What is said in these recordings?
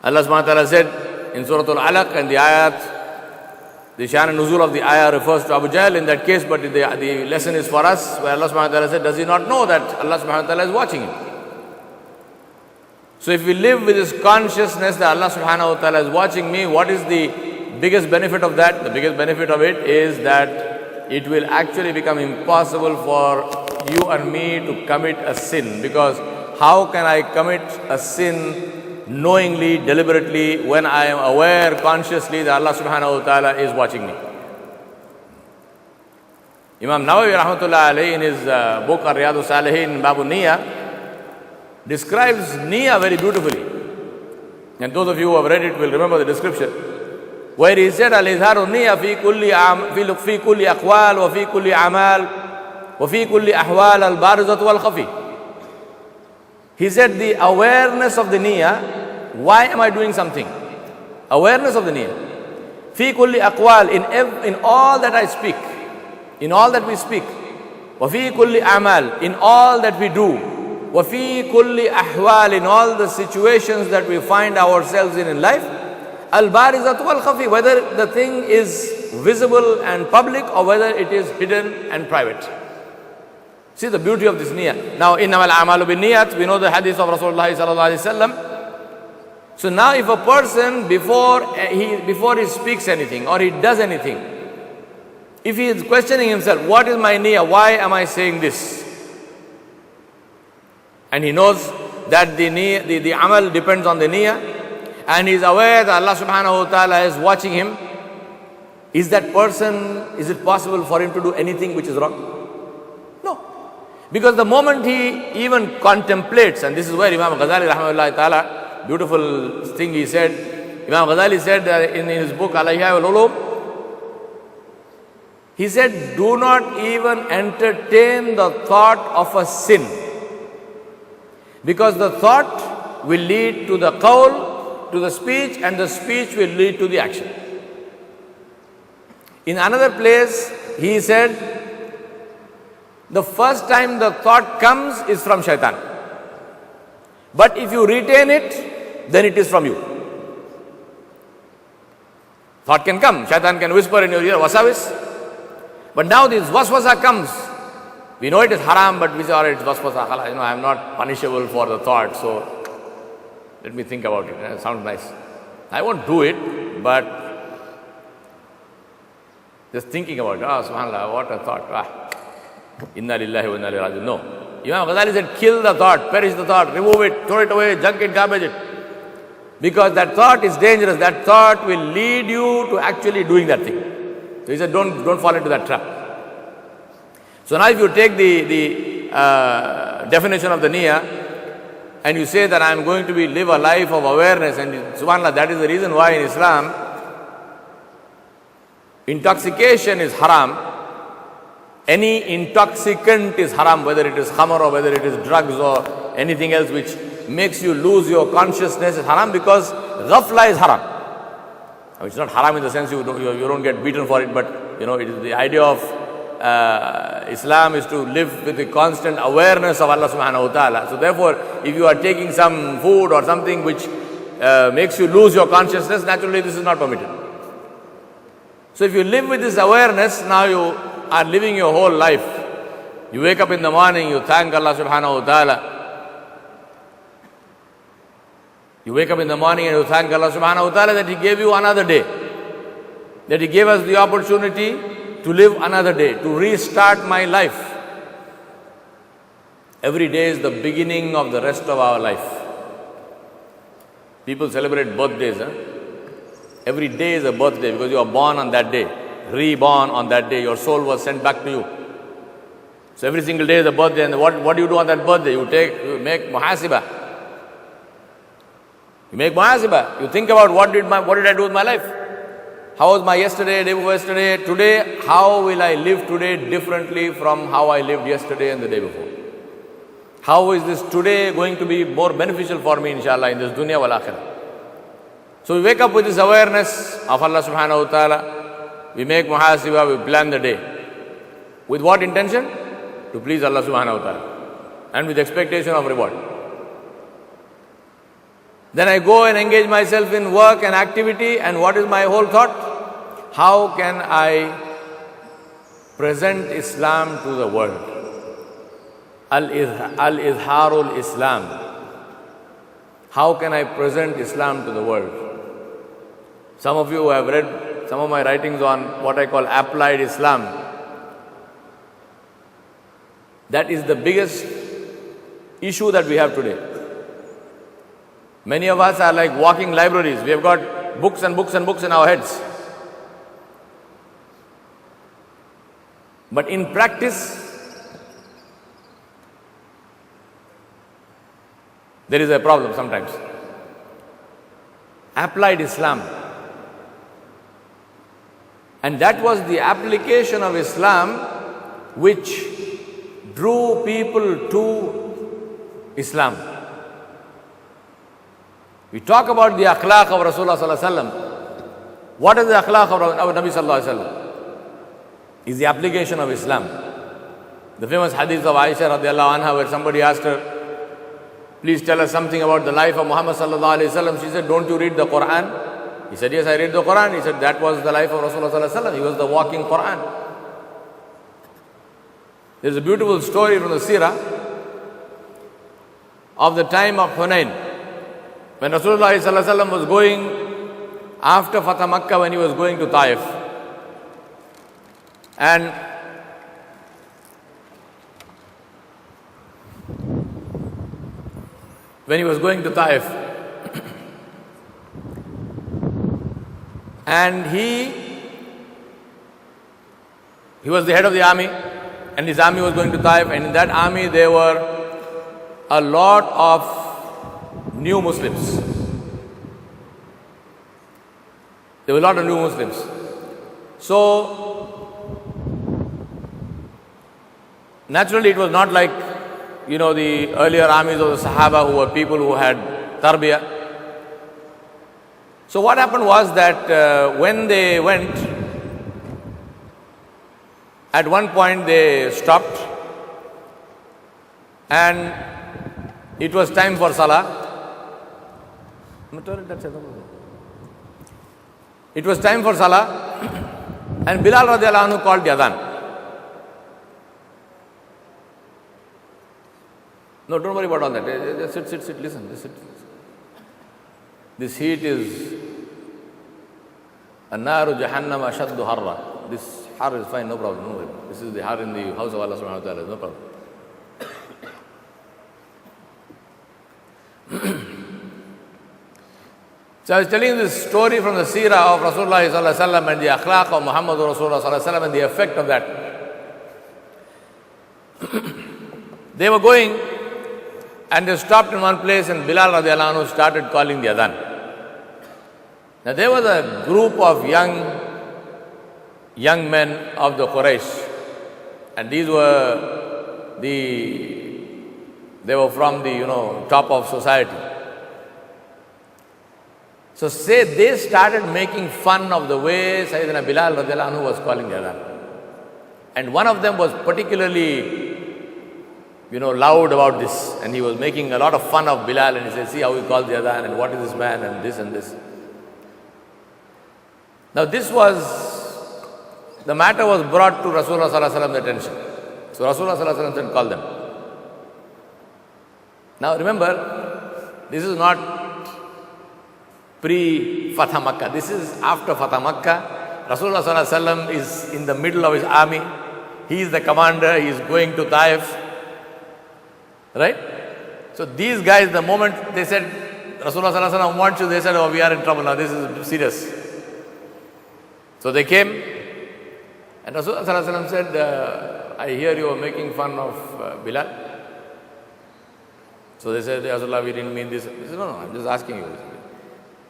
Allah subhanahu wa ta'ala said in Surah Al-Alaq, and the ayat, the Shan and Nuzul of the ayah refers to Abu Jahl in that case, but the lesson is for us, where Allah subhanahu wa ta'ala said, does he not know that Allah subhanahu wa ta'ala is watching him? So if we live with this consciousness that Allah subhanahu wa ta'ala is watching me, what is the biggest benefit of that? The biggest benefit of it is that it will actually become impossible for you and me to commit a sin. Because how can I commit a sin knowingly, deliberately, when I am aware consciously that Allah subhanahu wa ta'ala is watching me? Imam Nawawi rahmatullah alayhi in his book Riyadus Salihin Babu Niyya describes Niyya very beautifully. And those of you who have read it will remember the description, where he said, Al-Izharu Niyya fi kulli aqwal wa fi kulli amal wa fi kulli ahwal al-barizat wal-khafi. He said the awareness of the Niyya, why am I doing something? Awareness of the Niyya. Fi kulli aqwal, in all that I speak, in all that we speak. Wa fi kulli amal, in all that we do. Wa fi kulli ahwal, in all the situations that we find ourselves in life. Al-barizatu wal-khafi, whether the thing is visible and public or whether it is hidden and private. See the beauty of this niyyah. Now, innamal a'malu bin niyyat, we know the hadith of Rasulullah sallallahu alaihi wasallam. So now if a person before he speaks anything or he does anything, if he is questioning himself, what is my niyyah? Why am I saying this? And he knows that the amal depends on the niyyah, and he is aware that Allah subhanahu wa ta'ala is watching him, is that person, is it possible for him to do anything which is wrong? No. Because the moment he even contemplates, and this is where Imam Ghazali rahmatullahi ta'ala, beautiful thing he said, Imam Ghazali said in his book Al-Ihya wal-Ulum, he said, do not even entertain the thought of a sin, because the thought will lead to the qawl, to the speech, and the speech will lead to the action. In another place, he said, the first time the thought comes is from shaitan. But if you retain it, then it is from you. Thought can come, shaitan can whisper in your ear, wasawis. But now this waswasa comes. We know it is haram, but we say, all right, it's waswasa. I am not punishable for the thought, so let me think about it. It sounds nice. I won't do it, but just thinking about it. Subhanallah, what a thought. Inna lillahi wa inna ilayhi raji'un. No. Imam Ghazali said, kill the thought, perish the thought, remove it, throw it away, junk it, garbage it. Because that thought is dangerous. That thought will lead you to actually doing that thing. So he said, don't fall into that trap. So now if you take the definition of the niyyah, and you say that I am going to live a life of awareness, and subhanAllah, that is the reason why in Islam, intoxication is haram. Any intoxicant is haram, whether it is khamar or whether it is drugs or anything else which makes you lose your consciousness is haram, because ghafla is haram. It's not haram in the sense you don't get beaten for it, but it is the idea of Islam is to live with the constant awareness of Allah subhanahu wa ta'ala. So therefore, if you are taking some food or something which makes you lose your consciousness, naturally this is not permitted. So if you live with this awareness, now you are living your whole life. You wake up in the morning, you thank Allah subhanahu wa ta'ala. You wake up in the morning and you thank Allah subhanahu wa ta'ala that He gave you another day. That He gave us the opportunity to live another day, to restart my life. Every day is the beginning of the rest of our life. People celebrate birthdays. Every day is a birthday because you are born on that day, reborn on that day. Your soul was sent back to you. So every single day is a birthday. And what do you do on that birthday? You make muhasibah. You make muhasibah. You think about what did I do with my life? How was my yesterday, day before yesterday, today? How will I live today differently from how I lived yesterday and the day before? How is this today going to be more beneficial for me, inshallah, in this dunya wal akhirah? So we wake up with this awareness of Allah subhanahu wa ta'ala. We make muhasibah, we plan the day. With what intention? To please Allah subhanahu wa ta'ala. And with expectation of reward. Then I go and engage myself in work and activity, and what is my whole thought? How can I present Islam to the world? Al-Izharul Islam. How can I present Islam to the world? Some of you have read some of my writings on what I call applied Islam. That is the biggest issue that we have today. Many of us are like walking libraries. We have got books and books and books in our heads. But in practice, there is a problem sometimes. Applied Islam. And that was the application of Islam which drew people to Islam. We talk about the akhlaq of Rasulullah sallallahu alaihi wasallam. What is the akhlaq of Nabi sallallahu alaihi wasallam? Is the application of Islam. The famous hadith of Aisha radiallahu anha, where somebody asked her, please tell us something about the life of Muhammad sallallahu alaihi wasallam. She said, don't you read the Quran? He said, yes, I read the Quran. He said, that was the life of Rasulullah sallallahu alaihi wasallam. He was the walking Quran. There is a beautiful story from the seerah of the time of Hunain, when Rasulullah sallallahu alaihi wasallam was going after Fatah Makkah, when he was going to Taif. And when he was going to Taif, and he was the head of the army, and his army was going to Taif, and in that army there were a lot of new Muslims. There were a lot of new Muslims. So, naturally, it was not like, the earlier armies of the Sahaba, who were people who had tarbiyah. So what happened was that when they went, at one point they stopped, and it was time for Salah. It was time for Salah, and Bilal radiallahu anhu called the adhan. No, don't worry about all that. Just sit, listen. Just sit. This heat is An-naru jahannam ashaddu harra. This har is fine, no problem. No worry. This is the har in the house of Allah subhanahu wa ta'ala, no problem. So I was telling this story from the seerah of Rasulullah sallallahu alaihi wasallam and the akhlaq of Muhammad Rasulullah sallallahu alaihi wasallam and the effect of that. They were going, and they stopped in one place, and Bilal radiallahu anhu started calling the adhan. Now there was a group of young men of the Quraysh, and these were they were from the top of society. So they started making fun of the way Sayyidina Bilal radiallahu anhu was calling the adhan. And one of them was particularly loud about this, and he was making a lot of fun of Bilal, and he said, see how he calls the adhan, and what is this man, and this and this. Now the matter was brought to Rasulullah sallallahu alaihi wasallam's attention. So Rasulullah sallallahu alaihi wasallam said, call them. Now remember, this is not pre-Fatah Makkah. This is after Fatah Makkah. Rasulullah sallallahu alaihi wasallam is in the middle of his army. He is the commander. He is going to Taif. Right? So these guys, the moment they said, Rasulullah sallallahu alaihi wasallam wants you, they said, oh, we are in trouble now. This is serious. So they came, and Rasulullah sallallahu alaihi wasallam said, I hear you are making fun of Bilal. So they said, Rasulullah, we didn't mean this. He said, no, I'm just asking you.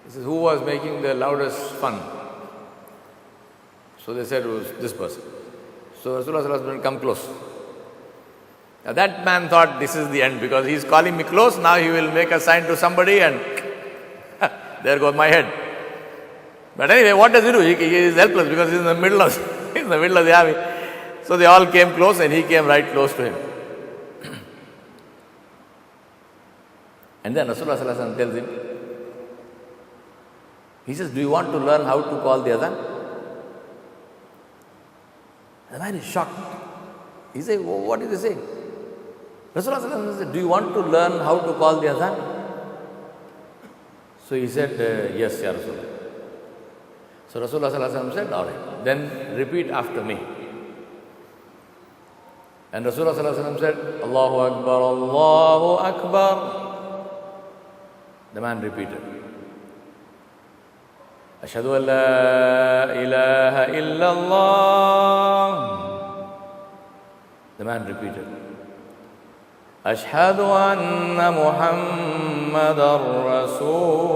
He says, who was making the loudest fun? So they said, it was this person. So Rasulullah sallallahu alaihi wasallam come close. Now that man thought this is the end, because he's calling me close, now he will make a sign to somebody and there goes my head. But anyway, what does he do? He is helpless because he's in the middle of the army. So they all came close and he came right close to him. And then Rasulullah sallallahu alaihi wasallam tells him, He says, do you want to learn how to call the adhan? The man is shocked. He said, what is he saying? Rasulullah said, do you want to learn how to call the adhan? So he said, yes, Ya Rasulullah. So Rasulullah said, all right, then repeat after me. And Rasulullah said, Allahu Akbar, Allahu Akbar. The man repeated. Ashhadu an la ilaha illallah. The man repeated. Ashhadu anna Muhammadar Rasulullah.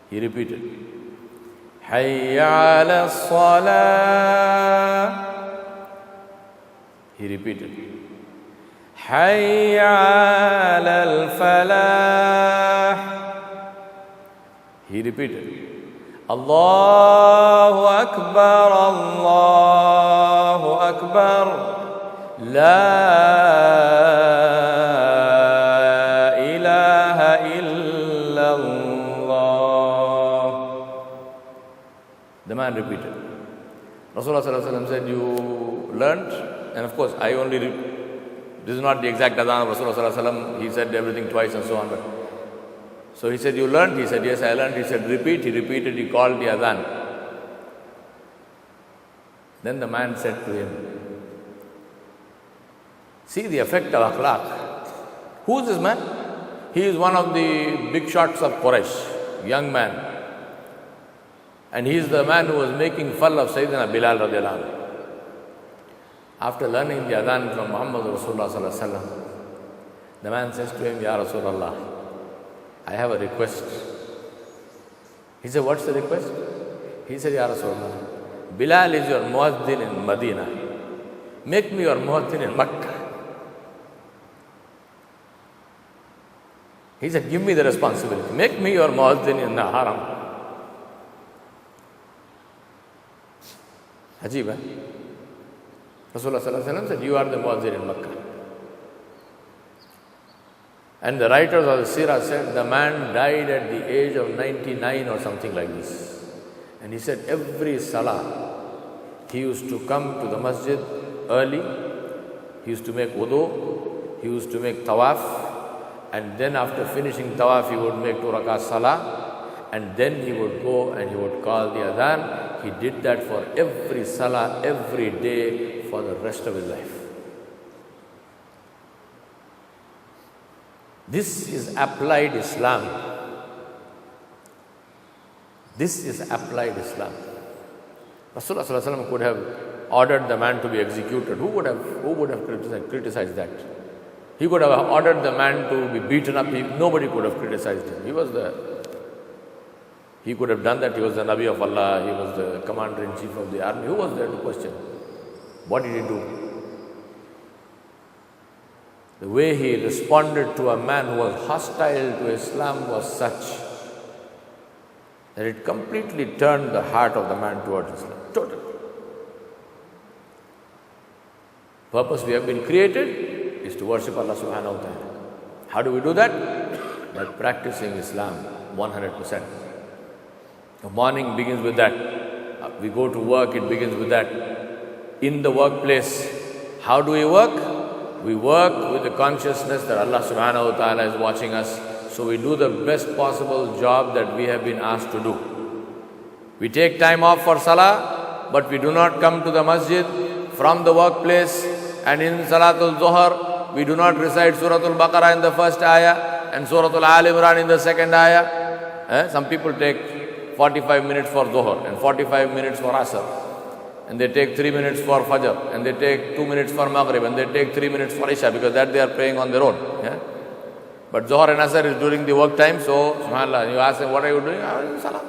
He repeated. Hayya ala salah. He repeated. Hayya ala al-falah. He repeated. Allahu Akbar, Allahu Akbar. La ilaha illallah. The man repeated. Rasulullah said, you learnt? And of course, I only this is not the exact adhan of Rasulullah. He said everything twice and so on. But so he said, you learned? He said, yes, I learned. He said, repeat. He repeated. He called the adhan. Then the man said to him, see the effect of akhlaq. Who is this man? He is one of the big shots of Quraysh, young man. And he is the man who was making fun of Sayyidina Bilal radiallahu anhu. After learning the adhan from Muhammad Rasulullah sallallahu alaihi wasallam, the man says to him, Ya Rasulullah, I have a request. He said, what's the request? He said, Ya Rasulullah, Bilal is your muazzin in Medina. Make me your muazzin in Makkah. He said, give me the responsibility. Make me your muazzin in the Haram. Ajib, eh? Rasulullah sallallahu alaihi wasallam said, you are the muazzin in Makkah. And the writers of the Sirah said the man died at the age of 99 or something like this. And he said every salah, he used to come to the masjid early, he used to make wudu, he used to make tawaf, and then after finishing tawaf, he would make 2 rakat salah, and then he would go and he would call the adhan. He did that for every salah, every day, for the rest of his life. This is applied Islam. This is applied Islam. Rasulullah could have ordered the man to be executed. Who would have criticized that? He could have ordered the man to be beaten up. Nobody could have criticized him. He could have done that. He was the Nabi of Allah. He was the commander-in-chief of the army. Who was there to question? What did he do? The way he responded to a man who was hostile to Islam was such that it completely turned the heart of the man towards Islam. Totally. Purpose we have been created is to worship Allah subhanahu wa ta'ala. How do we do that? By practicing Islam 100%. The morning begins with that. We go to work, it begins with that. In the workplace, how do we work? We work with the consciousness that Allah subhanahu wa ta'ala is watching us. So we do the best possible job that we have been asked to do. We take time off for salah, but we do not come to the masjid from the workplace, and in Salatul Zuhr, we do not recite Suratul Baqarah in the first ayah and Suratul Al Imran in the second ayah. Some people take 45 minutes for Zuhr and 45 minutes for Asr. And they take 3 minutes for Fajr, and they take 2 minutes for Maghrib, and they take 3 minutes for Isha, because that they are praying on their own. Yeah? But Zohar and Asr is during the work time, so subhanAllah, you ask them, what are you doing? I was Salah.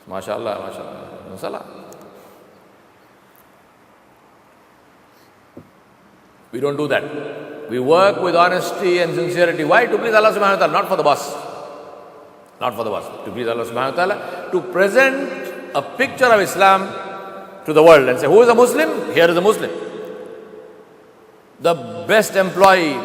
MashaAllah, MashaAllah, Salah. We don't do that. We work with honesty and sincerity. Why? To please Allah subhanahu wa ta'ala, not for the boss. Not for the boss. To please Allah subhanahu wa ta'ala, to present a picture of Islam to the world and say, who is a Muslim? Here is a Muslim. The best employee,